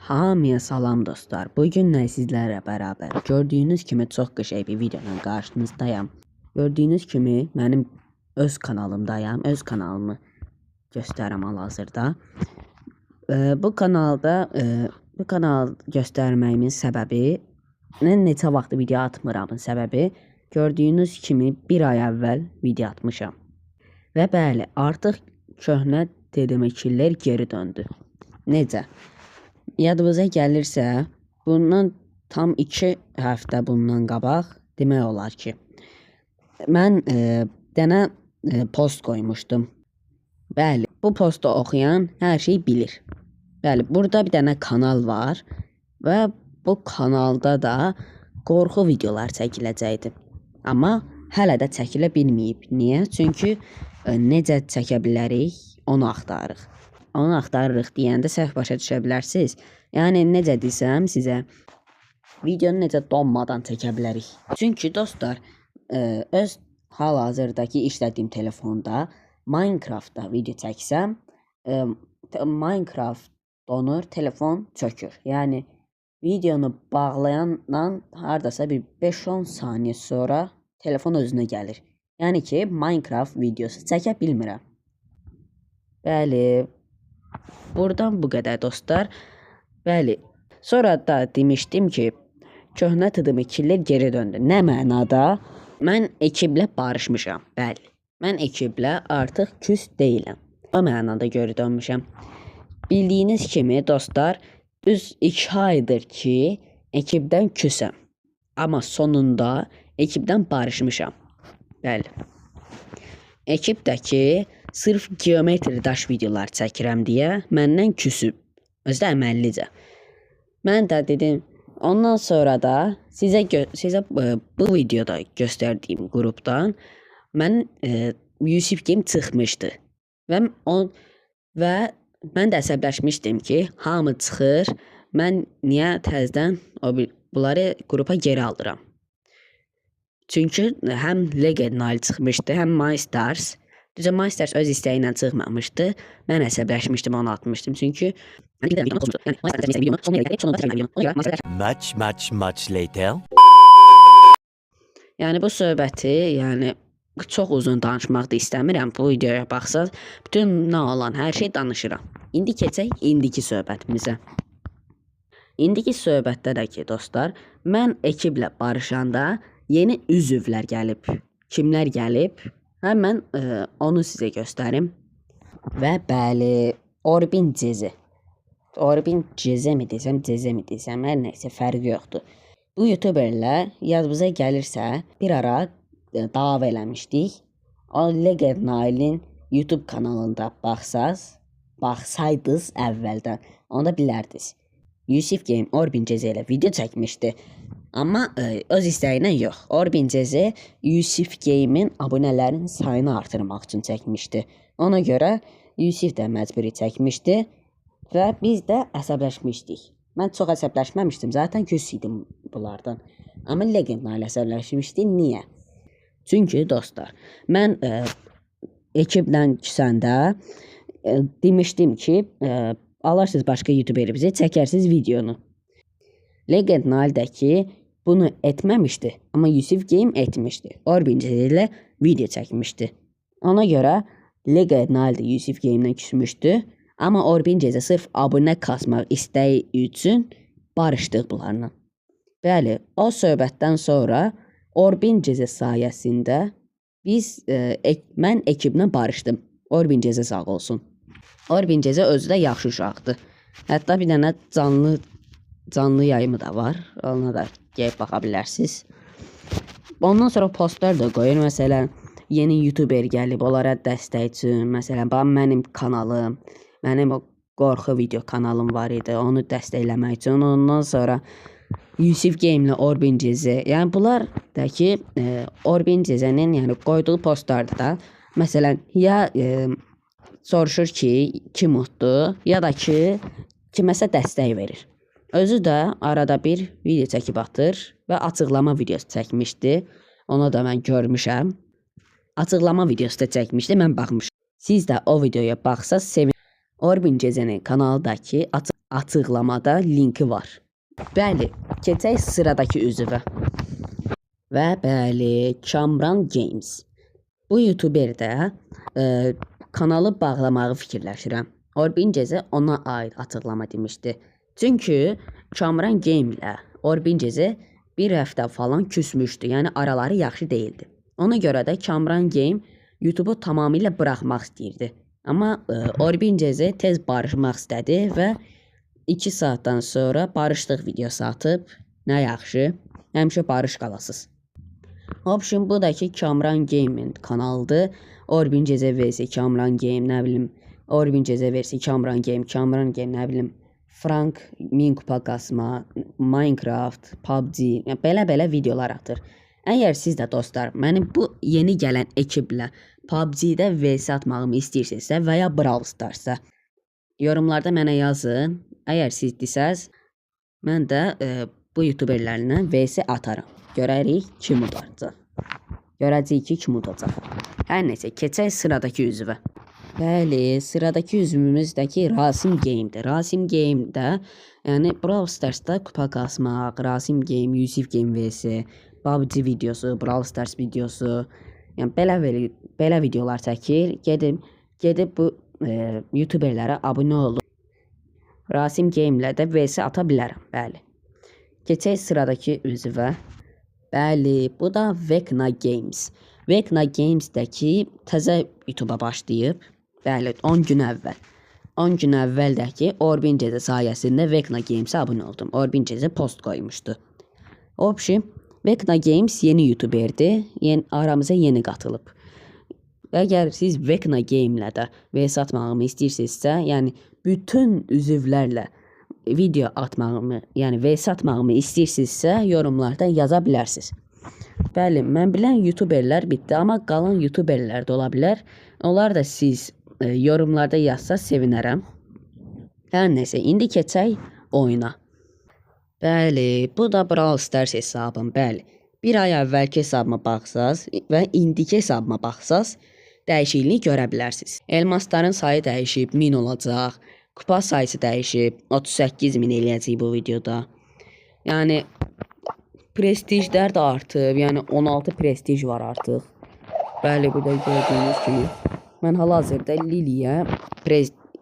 Hamıya salam dostlar. Bugün sizlərlə bərabər gördüyünüz kimi çox qəşəng bir videoyla qarşınızdayam. Gördüyünüz kimi mənim öz kanalımdayam. Öz kanalımı göstərəm hal-hazırda. Bu kanal göstərməyimin səbəbi neçə vaxt video atmıramın səbəbi gördüyünüz kimi bir ay əvvəl video atmışam. Və bəli, artıq köhnə dedeməkillər geri döndü. Necə? Yadınıza gəlirsə, bundan tam 2 həftə bundan qabaq demək olar ki, mən dənə post qoymuşdum. Bəli, bu postu oxuyan hər şey bilir. Bəli, burada bir dənə kanal var və bu kanalda da qorxu videolar çəkiləcəkdi. Amma hələ də çəkilə bilməyib. Niyə? Çünki necə çəkə bilərik, onu axtarırıq. Onu axtarırıq deyəndə səhv başa düşə bilərsiniz. Yəni necə desəm sizə, videonu necə donmadan çəkə bilərik. Çünki dostlar, öz hal-hazırdakı işlədiyim telefonda Minecraftda video çəksəm, Minecraft donur, telefon çökür. Yəni videonu bağlayandan hardasa bir 5-10 saniyə sonra telefon özünə gəlir. Yəni ki, Minecraft videosu çəkə bilmirəm. Bəli, buradan bu qədər dostlar. Bəli, sonra da demişdim ki, köhnə dedeməkillər geri döndü. Nə mənada? Mən ekiblə barışmışam. Bəli, mən ekiblə artıq küs deyiləm. O mənada geri dönmüşəm. Bildiyiniz kimi dostlar, düz 2 aydır ki, ekibdən küsəm. Amma sonunda ekibdən barışmışam. Bəli. Ekibdəki sırf geometri daş videolar çəkirəm deyə məndən küsüb. Özü də əməllicə. Mən də dedim, ondan sonra da sizə bu videoda göstərdiyim qrupdan mən Yusuf Game çıxmışdı. Və mən də əsəbləşmişdim ki, hamı çıxır, mən niyə təzədən bunları qrupa geri alıram. Çünki həm Legend Nile çıxmışdı, həm MyStars. Düzə MyStars öz istəyi ilə çıxmamışdı. Mən əsəbləşmişdim, onu atmışdım. Çünki much later. Yəni bu söhbəti, çox uzun danışmaq da istəmirəm. Bu videoya baxsaq, bütün nə olan hər şey danışıram. İndi keçək indiki söhbətimizə. İndiki söhbətdə də ki, dostlar, mən ekiblə barışanda yeni üzvlər gəlib. Kimlər gəlib? Həmən onu sizə göstərim. Və bəli, Orbin Cezi. Orbin Cezi mi desəm, hər nəysə fərqi yoxdur. Bu youtuberlər yadınıza gəlirsə, bir ara dava eləmişdik. O Legend Nile'in YouTube kanalında baxsaydınız əvvəldən, onu da bilərdiniz. Yusuf Game Orbin Cezi ilə video çəkmişdi. Amma öz istəyinə yox. Orbin Cezi Yusuf Game'in abunələrinin sayını artırmaq üçün çəkmişdi. Ona görə Yusuf də məcburi çəkmişdi və biz də əsəbləşmişdik. Mən çox əsəbləşməmişdim, zaten küs idim bunlardan. Amma Legend Nile əsəbləşmişdi. Niyə? Çünki dostlar, mən ekibdən küsəndə demişdim ki, alarsınız başqa youtuberimizi, çəkərsiniz videonu. Legend Nile'dəki bunu etməmişdi, amma Yusuf Game etmişdi. Orbin Cezi ilə video çəkmişdi. Ona görə Legend Nile'də Yusuf Game'dən küsmüşdü, amma Orbin Cezi sırf abunə kasmaq istəyi üçün barışdıq bunlarla. Bəli, o söhbətdən sonra Orbin Cezi sayəsində mən ekiblə barışdım. Orbin Cezi sağ olsun. Orbin Cezi özü də yaxşı uşaqdır. Hətta bir dənə canlı yayımı da var. Ona da gəlib baxa bilərsiniz. Ondan sonra postlar da qoyur. Məsələn, yeni youtuber gəlib, onlara dəstək üçün. Məsələn, mənim kanalım, mənim o qorxu video kanalım var idi. Onu dəstəkləmək üçün. Ondan sonra Yusuf Game ilə Orbin Cezi. Yəni bunlar da ki, Orbin Cezinin qoyduğu postlarda da məsələn, ya soruşur ki, kim uddu, ya da ki, kiməsə dəstək verir. Özü də arada bir video çəkib atır və açıqlama videosu çəkmişdi. Onu da mən görmüşəm. Açıqlama videosu da çəkmişdi, mən baxmışam. Siz də o videoya baxsaz sevinirim. Orbin Cezi'nin kanaldakı açıqlamada linki var. Bəli, keçək sıradakı üzvə. Və bəli, Kamran Games. Bu YouTuber də kanalı bağlamağı fikirləşirəm. Orbin Ceze ona aid açıqlama demişdi. Çünki Kamran Game ilə Orbin Ceze bir həftə falan küsmüşdü. Yəni araları yaxşı değildi. Ona görə də Kamran Game YouTube'u tamamilə buraxmaq istəyirdi. Amma Orbin Ceze tez barışmaq istədi və 2 saatdan sonra barışdıq videosu atıb. Nə yaxşı, həmişə barış qalasız. Option bu da ki Kamran Game'in kanalıdır. Orbin Ceze vs Kamran Game, nə bilim Orbin Ceze vs Kamran Game, Kamran Game, nə bilim Frank min kupa qasma, Minecraft, PUBG, yəni belə videolar atır. Əgər siz də dostlar mənim bu yeni gələn ekiblə PUBG-də vs atmağımı istəyirsinizsə və ya Brawl Stars'da yorumlarda mənə yazın. Əgər siz desəz mən də bu YouTuberlərlə vs atarım. Görərik kim udacaq. Görəcəyik ki kim udacaq. Hər nəsə keçək sıradakı üzvə. Bəli, sıradakı üzvümüz də ki Rasim Game'dir. Rasim Game'də yəni Brawl Stars'da kupa qasmaq, Rasim Game, Yusif Game vs PUBG videosu, Brawl Stars videosu, yəni belə videolar çəkir. Gedib bu YouTuberlərə abunə olub Rasim Game ilə də vs ata bilərəm. Bəli. Keçək sıradakı üzvə. Bəli, bu da Vecna Games. Vecna Games'dəki təzə YouTube'a başlayıb. Bəli, 10 gün əvvəl. 10 gün əvvəldəki Orbin Ceze sayəsində Vecna Games'e abunə oldum. Orbin Ceze post qoymuşdu. Obşi, Vecna Games yeni YouTuber'dir. Aramıza yeni qatılıb. Əgər siz Vecna Game ilə də vs atmağımı istəyirsinizsə, yəni bütün üzvlərlə video atmağımı, yəni vs atmağımı istəyirsinizsə, yorumlarda yaza bilərsiniz. Bəli, mən bilən YouTuberlər bitdi, amma qalan YouTuberlər də ola bilər. Onlar da siz yorumlarda yazsa sevinərəm. Hər nəsə, indi keçək oyuna. Bəli, bu da Brawl Stars hesabım, bəli. Bir ay əvvəlki hesabıma baxsaz və indiki hesabıma baxsaz, dəyişikliyi görə bilərsiniz. Elmasların sayı dəyişib, 1000 olacaq. Kupa sayısı dəyişib, 38.000 eləyəcək bu videoda. Yəni prestijlər də artıb, yəni 16 prestij var artıq. Bəli, bu da gördüyünüz kimi. Mən hal-hazırda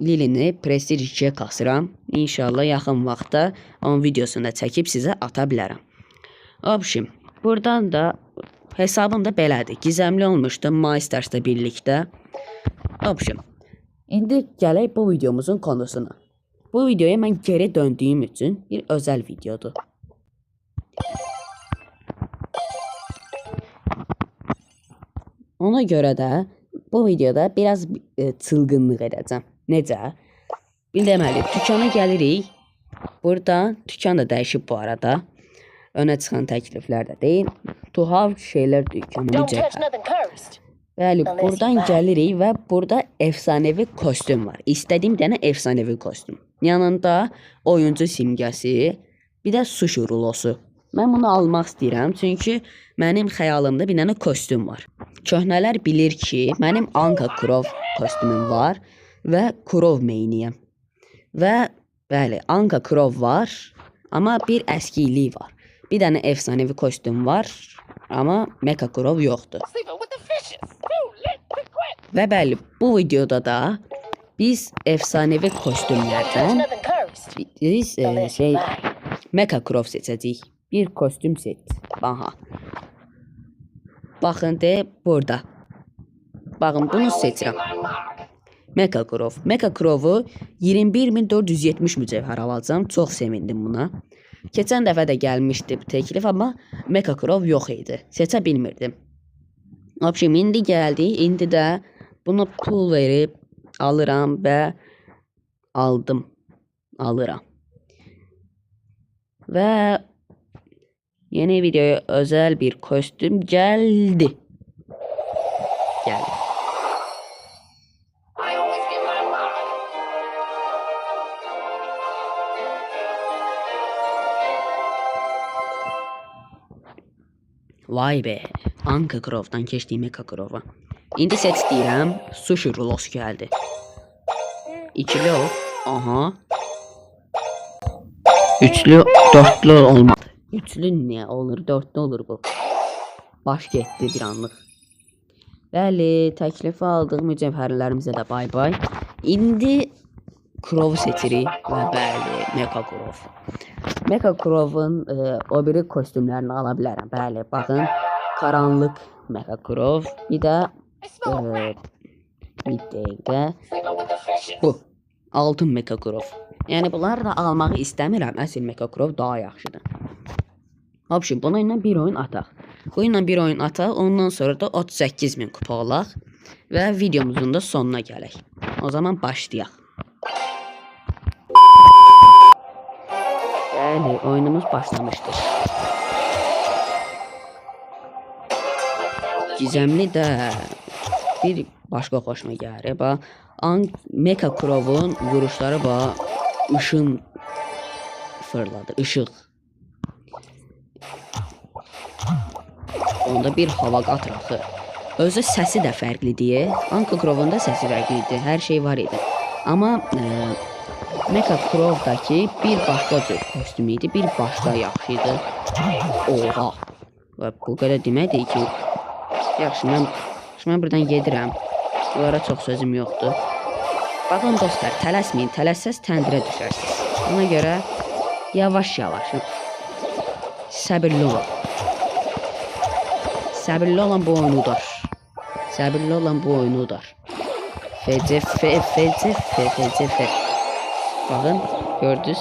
Lilini prestij 2-yə kasıram. İnşallah yaxın vaxtda onun videosunu da çəkib sizə ata bilərəm. Obşim, buradan da hesabım da belədir. Gizəmli olmuşdu Mystars'la birlikdə. Obşim, indi gələk bu videomuzun konusuna. Bu videoya mən geri döndüyüm üçün bir özəl videodur. Ona görə də bu videoda biraz çılgınlıq edəcəm. Necə? Deməli, dükana gəlirik. Burada dükan da dəyişib bu arada. Önə çıxan təkliflər də deyil. Tuhaf şeylər dükkanı necə? Bəli, buradan gəlirik və burada efsanevi kostüm var. İstədiyim dənə efsanevi kostüm. Yanında oyuncu simgəsi, bir də sushi rulosu. Mən bunu almaq istəyirəm, çünki mənim xəyalımda bir dənə kostüm var. Köhnələr bilir ki, mənim Anka Krov kostümüm var və Krov meyniyəm. Və bəli, Anka Krov var, amma bir əskiliyi var. Bir dənə efsanevi kostüm var, amma Mecha Krov yoxdur. Və bəli, bu videoda da biz efsanevi kostümlərdən biz Mecha Krov seçəcəyik. Bir kostüm seç. Baha. Baxın de burada. Baxın bunu seçirəm. Mecha Krov. Mecha Krov'u 21.470 mücevher alacağım. Çox sevindim buna. Keçən dəfə də gəlmişdi bu təklif, amma Mecha Krov yox idi. Seçə bilmirdim. Obşim, indi gəldi. İndi də bunu pul verib alıram və aldım. Alıram. Və yeni videoya özel bir kostüm geldi. Geldi. Vay be. Anka Krov'dan keçdiyim Mecha Krov'a. İndi set istəyirəm. Sushi rulos geldi. İkili ol. Aha. Üçlü, dörtlü olmadı. Üçlü niyə olur? Dörtlü olur bu. Baş getdi bir anlıq. Bəli, təklifi aldıq mücevhərlərimizə də bay bay. İndi Crow seçirik və bəli, Mecha Crow. Mecha Crow'un o biri kostyumlarını ala bilərəm. Bəli, baxın, qaranlıq Mecha Crow, bir də bir dəqiqə bu altın Mecha Crow. Yəni bunları da almağı istəmirəm. Əsl Mecha Crow daha yaxşıdır. Vəbşi, bununla bir oyun ataq. Bununla bir oyun ataq, ondan sonra da 38.000 kupa alaq və videomuzun da sonuna gələk. O zaman başlayaq. Bəli, oyunumuz başlamışdır. Gizemli də bir başqa xoşuma gəlir. Mecha Crow'un vuruşları ışın fırladı, ışıq. Onda bir hava qatraxı. Özü səsi də fərqlidir. Mecha Crow'un da səsi fərqlidir. Hər şey var idi. Amma Mecha Crow'dakı bir başqa cür kostyum idi, bir başqa yaxşı idi. Oha. Və bu qədər deməkdir ki, yaxşı, mən buradan gedirəm. Bunlara çox sözüm yoxdur. Baxın dostlar, tələsməyin. Tələssəz təndirə düşərsiniz. Ona görə yavaş-yavaş, səbirli olun. Səbirli olan bu oyunu udar. Səbirli olan bu oyunu udar. FCF. Bakın, gördünüz.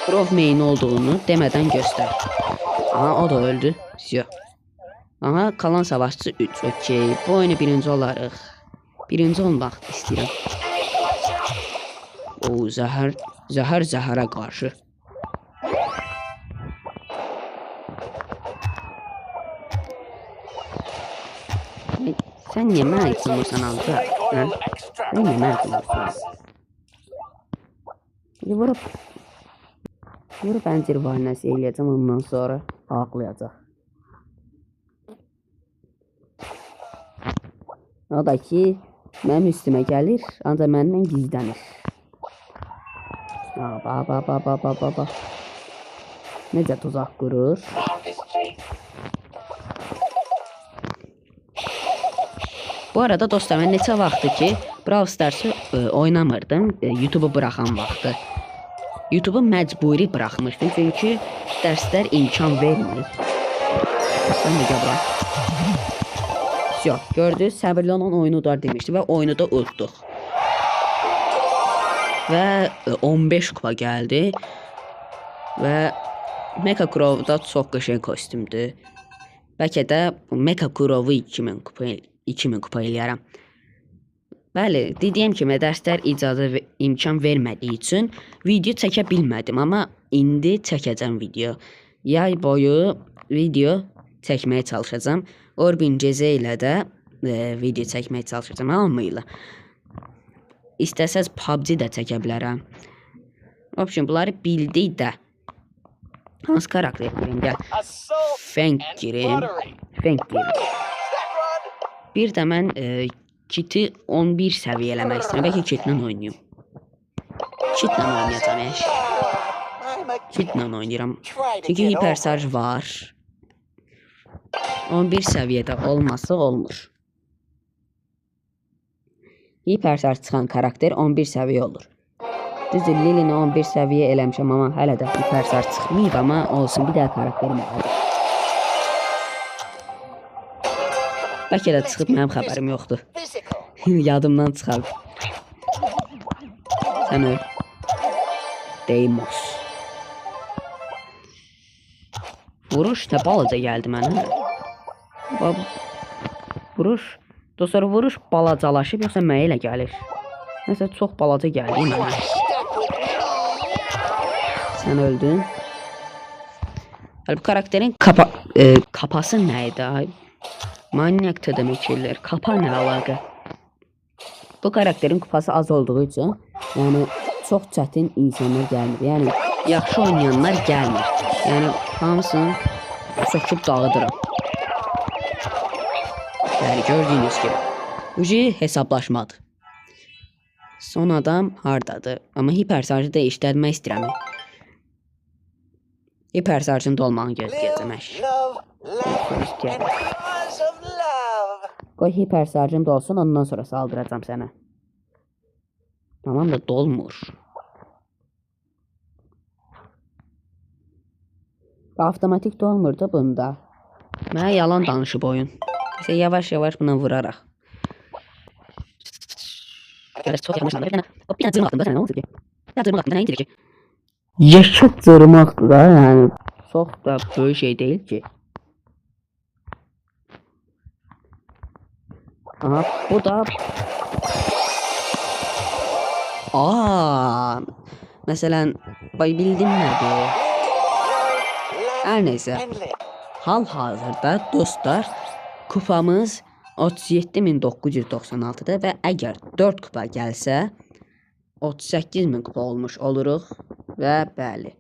Crow main olduğunu demeden göster. Aha, o da öldü. Yok. Aha, kalan savaşçı 3. Okey. Bu oyunu birinci olarıq. Birinci olmaq istəyirəm. O, zəhərə qarşı. Sen niye mənə itilmirsən alca? Sen niye mənə itilmirsən? Vurup əncir valinəsi eləyəcəm, ondan sonra ağlayacaq. O da ki, mənim üstümə gəlir, ancaq məndən gizlənir. Ba. Necə tuzaq qurur? Bu arada dostlar, mən neçə vaxtdır ki Brawl Stars'ı oynamırdım, YouTube'u bıraxan vaxtı. YouTube'u məcburi bıraxmışdım, çünki dərslər imkan vermir. Sən də gəl. Yox, gördünüz, səbirli olan oyunu udar demişdi və oyunu da udduq. Və 15 kupa gəldi. Və Mecha Crow'da çox qəşəng kostyumdur. Bəlkə də Mecha Crow'u 2000 kupa eləyərəm. Bəli, dediyim kimi dərslər icazə və imkan vermədiyi üçün video çəkə bilmədim, amma indi çəkəcəm video. Yay boyu video çəkməyə çalışacağım. Orbin Cezə ilə də video çəkməyə çalışacağım, hamıyla. İstəsəz PUBG də çəkə bilərəm. Option, bunları bildik də. Hansı karakter girim, gəl. Feng girim. Bir də mən Kit'i 11 səviyyə eləmək istəyirəm. Bəlkə Kit'lə oynayım. Kit'lə oynayacam. Kit'lə oynayıram. Çünki hipersarj var. 11 səviyyədə olması olmur. Hipersarj çıxan karakter 11 səviyyə olur. Düzdür, Lily'ni 11 səviyyə eləmişəm, amma hələ də hipersarj çıxmayıb, amma olsun, bir daha karakterim var. Bəlkə də çıxıb, mənim xəbərim yoxdur. Yadımdan çıxar. Sən öl. Deimos. Vuruş da balaca gəldi mənə. Vuruş. Dostlar, vuruş balacalaşıb, yoxsa mənə elə gəlir. Nəsə, çox balaca gəldi mənə. Sən öldün. Bu karakterin kapası nə idi? Manyak demək eləyir. Kapa nə əlaqə? Bu karakterin kupası az olduğu üçün, yəni çox çətin insanlar gəlmir. Yəni yaxşı oynayanlar gəlmir. Yəni hamısını söküb dağıdıram. Yəni gördüyünüz kimi. Ucu hesablaşmadı. Son adam hardadır? Amma hipersarjı da işlətmək istəyirəm. Hipersarjın dolmağını gözləyəcəm. Qoy hipersarjım dolsun, ondan sonra saldıracağım sənə. Tamam da dolmur. Avtomatik dolmur da bunda. Mənə yalan danışıb oyun. İşte yavaş-yavaş buna vuraraq. Çok yanlış anladım. Bir tane cırmaqdım da sənə, nə oldu ki? Bir tane cırmaqdım da nə indir ki? Yaşıq cırmaqdır da, yəni. Çox da böyük şey deyil ki. Aha, bu da... Məsələn, bildim nədir? Hər neysə. Hal-hazırda dostlar, kupamız 37.996'da və əgər 4 kupa gəlsə 38.000 kupa olmuş oluruq və bəli.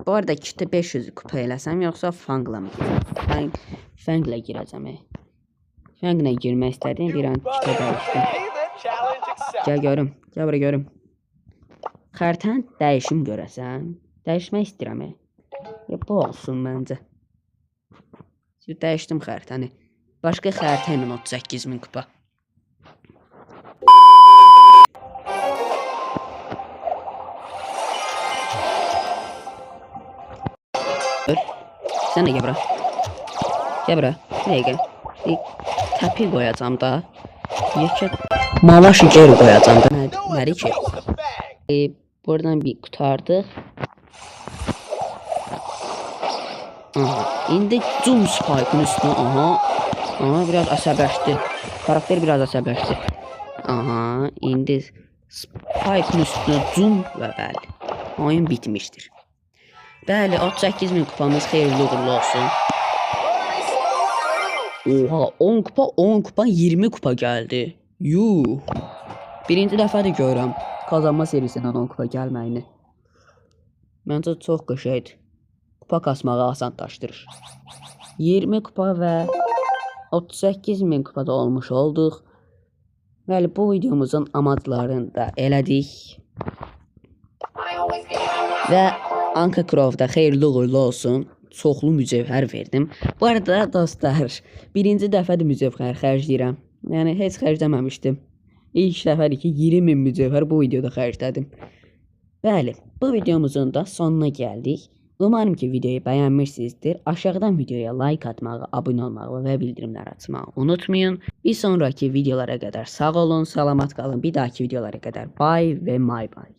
Bu arada kitə 500 kupa eləsəm yoxsa fangla mı girəcəm? Fangla girəcəm. Fangla girmək istədim, bir an kitə dəyişdim. Gəl görüm, gəl bura görüm. Xəritəni dəyişim görəsən. Dəyişmək istəyirəm. Ya bu olsun məncə. Dəyişdim xəritəni. Başqa xəritə ilə 38.000 kupa. Sən də gəl bura. Gəl bura. Bir dəqiqə. Təpi qoyacam da. Yekə malaşı geri qoyacam da. Nədir ki? Buradan bir qutardıq. Aha, indi zoom spike'ın üstüne. Aha biraz əsəbləşdi. Karakter biraz əsəbləşdi. Aha, indi spike'ın üstüne zoom və bəli. Oyun bitmişdir. Bəli, 38.000 kupamız xeyirli uğurlu olsun. Oha, 10 kupa 20 kupa gəldi. Yuh. Birinci dəfədir görürəm kazanma serisindən 10 kupa gəlməyini. Məncə çox qəşəngdir. Kupa kasmağı asanlaşdırır. 20 kupa və 38.000 kupada olmuş olduq. Bəli, bu videomuzun amaclarını da elədik. Və Anka Croft'a xeyirli uğurlu olsun. Çoxlu mücevher verdim. Bu arada dostlar, birinci dəfədir mücevher xərcləyirəm. Yəni heç xərcləməmişdim. İlk dəfədir ki 20.000 mücevher bu videoda xərclədim. Bəli, bu videomuzun da sonuna gəldik. Umarım ki videoyu bəyənmişsinizdir. Aşağıdan videoya like atmağı, abunə olmağı və bildirimləri açmağı unutmayın. Bir sonraki videolara qədər sağ olun, salamat qalın. Bir dahaki videolara qədər bye və may bye.